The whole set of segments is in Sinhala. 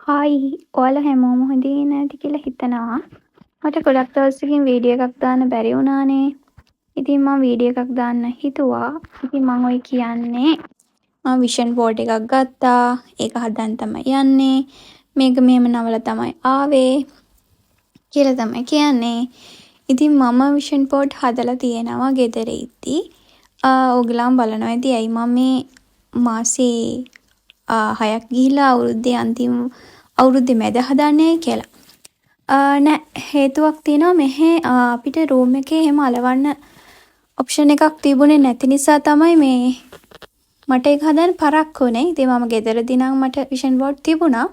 හායි ඔයාලා හැමෝම හොඳින් නැති කියලා හිතනවා. මට ගොඩක් දවසකින් වීඩියෝ එකක් දාන්න බැරි වුණානේ. ඉතින් මම වීඩියෝ එකක් දාන්න හිතුවා. ඉතින් මම ඔය කියන්නේ මම විෂන් බෝඩ් එකක් ගත්තා. ඒක හදන්න තමයි යන්නේ. මේක මෙහෙම නවලා තමයි ආවේ කියලා තමයි කියන්නේ. ඉතින් මම විෂන් බෝඩ් හදලා තියෙනවා ගෙදර ඉද්දි. ඕගොල්ලන් බලනවා ඇති ඇයි මම මේ මාසේ 6ක් ගිහිලා අවුරුද්දේ මැද හදන්නේ කියලා. නෑ හේතුවක් තියෙනවා මෙහෙ අපිට රූම් එකේ එහෙම අලවන්න ඔප්ෂන් එකක් තිබුණේ නැති නිසා තමයි මේ මට ඒක හදන්න පරක්කු වුනේ. ඉතින් මම ගෙදරදී නම් මට විෂන් බෝඩ් තිබුණා.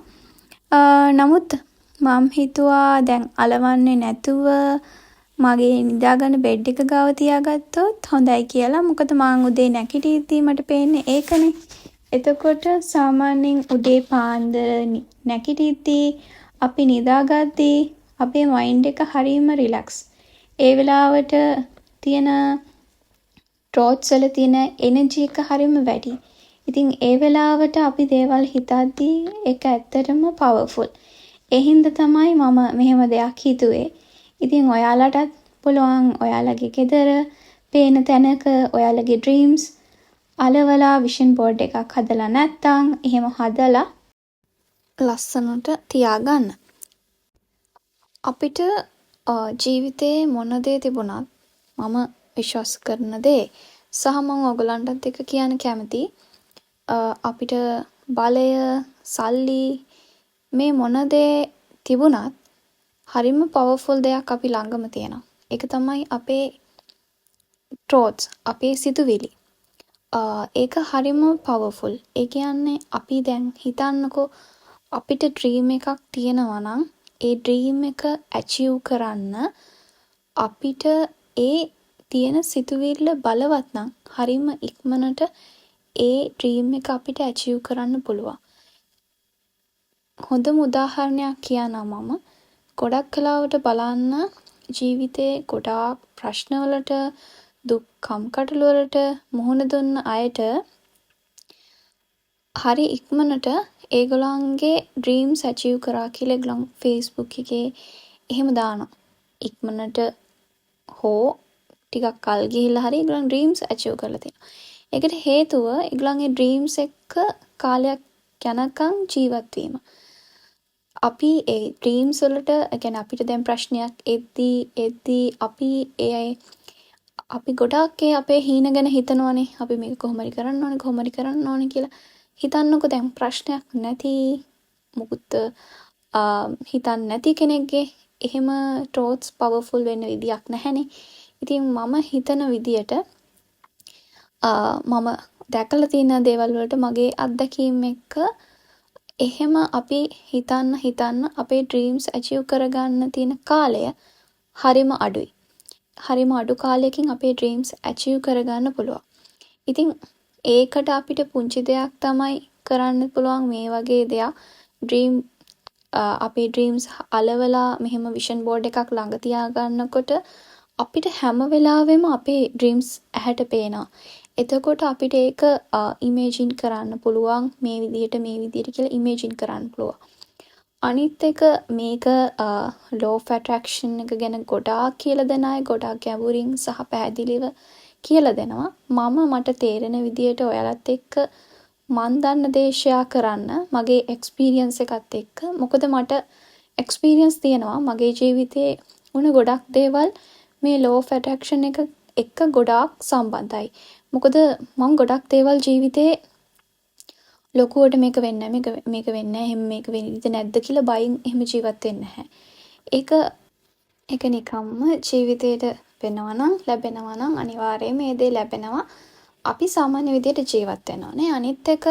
නමුත් මම හිතුවා දැන් අලවන්නේ නැතුව මගේ නිදාගන්න බෙඩ් එක ගාව තියාගත්තොත් හොඳයි කියලා. මොකද මං උදේ නැගිටිද්දී මට පේන්නේ ඒකනේ. එතකොට සාමාන්‍යයෙන් උදේ පාන්දර නැගිටිද්දී අපි නිදාගද්දී අපේ මයින්ඩ් එක හරිම රිලැක්ස්. ඒ වෙලාවට තියෙන ට්‍රෝට්ස් වල තියෙන එනර්ජි එක හරිම වැඩි. ඉතින් ඒ වෙලාවට අපි දේවල් හිතද්දී ඒක ඇත්තටම පවර්ෆුල්. ඒ හින්දා තමයි මම මෙහෙම දෙයක් හිතුවේ. ඉතින් ඔයාලටත් පුළුවන් ඔයාලගේ ගෙදර පේන තැනක ඔයාලගේ ඩ්‍රීම්ස් අලවලා විෂන් බෝඩ් එකක් හදලා නැත්නම් එහෙම හදලා ලස්සනට තියාගන්න. අපිට ජීවිතේ මොන දේ තිබුණත් මම විශ්වාස කරන දේ සහ මම ඔයගලන්ටත් එක කියන්න කැමති අපිට බලය සල්ලි මේ මොන දේ තිබුණත් හරිම පවර්ෆුල් දෙයක් අපි ළඟම තියෙනවා. ඒක තමයි අපේ ට්‍රෝට්ස් අපේ සිතුවිලි. ඒක හරිම පවර්ෆුල්. ඒ කියන්නේ අපි දැන් හිතන්නකෝ අපිට ඩ්‍රීම් එකක් තියෙනවා නම් ඒ ඩ්‍රීම් එක ඇචීව් කරන්න අපිට ඒ තියෙන සිතුවිල්ල බලවත් නම් හරිම ඉක්මනට ඒ ඩ්‍රීම් එක අපිට ඇචීව් කරන්න පුළුවන්. හොඳම උදාහරණයක් කියනවා මම ගොඩක් කලාවට බලන්න ජීවිතේ ගොඩාක් ප්‍රශ්නවලට දුක් කම්කටොළු වලට මුහුණ දුන්න අයට හරි ඉක්මනට ඒගොල්ලන්ගේ ඩ්‍රීම්ස් ඇචීව් කරා කියලා ඒගොල්ලන් Facebook එකේ එහෙම දානවා. ඉක්මනට හෝ ටිකක් කල් ගිහිල්ලා හරි ඒගොල්ලන් ඩ්‍රීම්ස් ඇචීව් කරලා තියෙනවා. ඒකට හේතුව ඒගොල්ලන්ගේ ඩ්‍රීම්ස් එක්ක කාලයක් යනකම් ජීවත් වීම. අපි ඒ ඩ්‍රීම්ස් වලට يعني අපිට දැන් ප්‍රශ්නයක් එද්දී අපි ගොඩාක් අපේ හීන ගැන හිතනවානේ. අපි මේක කොහොම හරි කරන්න ඕනේ කියලා. හිතන්නකෝ දැන් ප්‍රශ්නයක් නැති මුකුත් හිතන්නේ නැති කෙනෙක්ගේ එහෙම ට්‍රෝට්ස් පවර්ෆුල් වෙන්න විදියක් නැහැනේ. ඉතින් මම හිතන විදියට මම දැකලා තියෙන දේවල් වලට මගේ අත්දැකීම් එක්ක එහෙම අපි හිතන්න අපේ ඩ්‍රීම්ස් ඇචීව් කරගන්න තියෙන කාලය හරිම අඩුයි. හරිම අඩු කාලයකින් අපේ ඩ්‍රීම්ස් ඇචීව් කරගන්න පුළුවන්. ඉතින් ඒකට අපිට පුංචි දෙයක් තමයි කරන්න පුළුවන් මේ වගේ දෙයක්. අපේ ඩ්‍රීම්ස් අලවලා මෙහෙම විෂන් බෝඩ් එකක් ළඟ තියාගන්නකොට අපිට හැම වෙලාවෙම අපේ ඩ්‍රීම්ස් ඇහැට පේනවා. එතකොට අපිට ඒක ඉමේජින් කරන්න පුළුවන් මේ විදිහට කියලා ඉමේජින් කරන්න පුළුවන්. අනිත් එක මේක law of attraction එක ගැන ගොඩාක් කියලා දෙන අය ගොඩාක් ගැඹුරින් සහ පැහැදිලිව කියලා දෙනවා. මට තේරෙන විදියට ඔයාලත් එක්ක මන් දන්න දේ ෂෙයා කරන්න මගේ එක්ස්පීරියන්ස් එකත් එක්ක. මොකද මට එක්ස්පීරියන්ස් තියෙනවා මගේ ජීවිතේ වුණ ගොඩක් දේවල් මේ law of attraction එක එක්ක ගොඩාක් සම්බන්ධයි. මොකද මම ගොඩක් දේවල් ජීවිතේ ලොකුවට මේක වෙන්නේ නැහැ එහෙම මේක වෙන්නේ නැද්ද කියලා බයින් එහෙම ජීවත් වෙන්නේ නැහැ. ඒක නිකම්ම ජීවිතේට ලැබෙනවා නම් අනිවාර්යයෙන් මේ දේ ලැබෙනවා. අපි සාමාන්‍ය විදියට ජීවත් වෙනවා නේ. අනිත් එක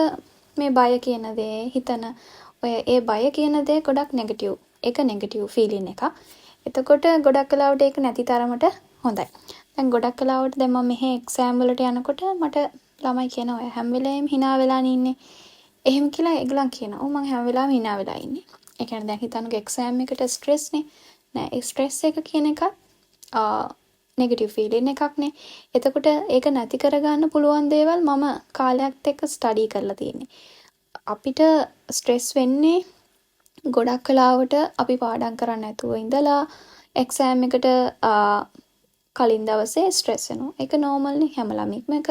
මේ බය කියන දේ හිතන ඒ බය කියන දේ ගොඩක් නෙගටිව්. ඒක නෙගටිව් ෆීලින් එකක්. එතකොට ගොඩක් කලාවට ඒක නැති තරමට හොඳයි. දැන් ගොඩක් කලාවට දැන් මම මෙහෙ එක්සෑම් වලට යනකොට මට ළමයි කියනවා ඔය හැම වෙලේම hina වෙලානේ ඉන්නේ. එහෙම කියලා ඒගොල්ලන් කියනවා. ඔව් මම හැම වෙලාවෙම hina වෙලා ඉන්නේ. ඒ කියන්නේ දැන් හිතන්නකෝ එක්සෑම් එකට ස්ට්‍රෙස් නේ. නෑ ඒ ස්ට්‍රෙස් එක කියන එකත් නෙගටිව් ෆීලින් එකක් නේ. එතකොට ඒක නැති කරගන්න පුළුවන් දේවල් මම කාලයක් එක්ක ස්ටඩි කරලා තියෙන්නේ. අපිට ස්ට්‍රෙස් වෙන්නේ ගොඩක් කලාවට අපි පාඩම් කරන්න නැතුව ඉඳලා එක්සෑම් එකට කලින් දවසේ ස්ට්‍රෙස් වෙනවා. ඒක නෝමල්නේ හැම ළමෙක්ම එක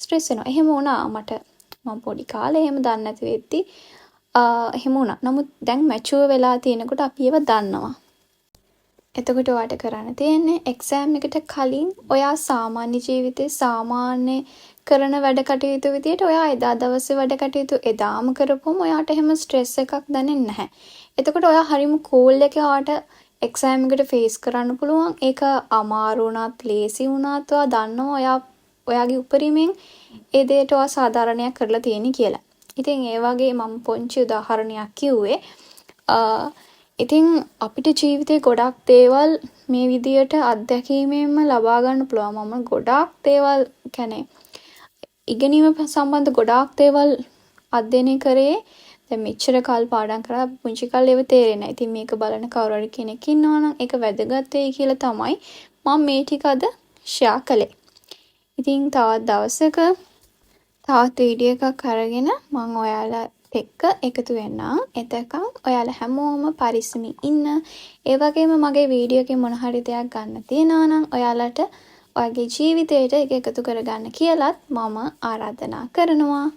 ස්ට්‍රෙස් වෙනවා. එහෙම වුණා මට. මම පොඩි කාලේ එහෙම දන්නේ නැති වෙද්දි එහෙම වුණා. නමුත් දැන් මැචුවර් වෙලා තියෙනකොට අපි ඒව දන්නවා. එතකොට ඔයාට කරන්න තියෙන්නේ එක්සෑම් එකට කලින් ඔයා සාමාන්‍ය ජීවිතේ සාමාන්‍ය කරන වැඩ කටයුතු විදියට ඔයා එදා දවසේ වැඩ කටයුතු එදාම කරපුවම ඔයාට එහෙම ස්ට්‍රෙස් එකක් දැනෙන්නේ නැහැ. එතකොට ඔයා හරිම කූල් එකේ ඔයාට එක්සෑම් එකට ෆේස් කරන්න පුළුවන්. ඒක අමාරු වුණත් ලේසි වුණත් ඔයා දන්නවා ඔයා ඔයාගේ උපරිමයෙන් ඒ දෙයට ඔයා සාධාරණයක් කරලා තියෙන්නේ කියලා. ඉතින් ඒ වගේ මම පොන්චි උදාහරණයක් කිව්වේ. ඉතින් අපිට ජීවිතේ ගොඩක් දේවල් මේ විදියට අත්දැකීමෙන්ම ලබා ගන්න පුළුවන්. මම ගොඩාක් දේවල් කියන්නේ ඉගෙනීම සම්බන්ධ ගොඩාක් දේවල් අධ්‍යයනය කරේ. දැන් මෙච්චර කාල පාඩම් කරලා පුංචි කාලේ ඒව තේරෙන්නේ නැහැ. ඉතින් මේක බලන කවුරු හරි කෙනෙක් ඉන්නවා නම් ඒක වැදගත් වෙයි කියලා තමයි මම මේ ටික අද ෂෙයා කළේ. ඉතින් තවත් දවසක තවත් වීඩියෝ එකක් අරගෙන මම ඔයාලා එක්ක එකතු වෙන්නම්. එතකන් ඔයාලා හැමෝම පරිස්සමින් ඉන්න. ඒ වගේම මගේ වීඩියෝ එකේ මොන හරි දෙයක් ගන්න තියෙනවා නම් ඔයාලට ඔයාගේ ජීවිතේට ඒක එකතු කරගන්න කියලාත් මම ආරාධනා කරනවා.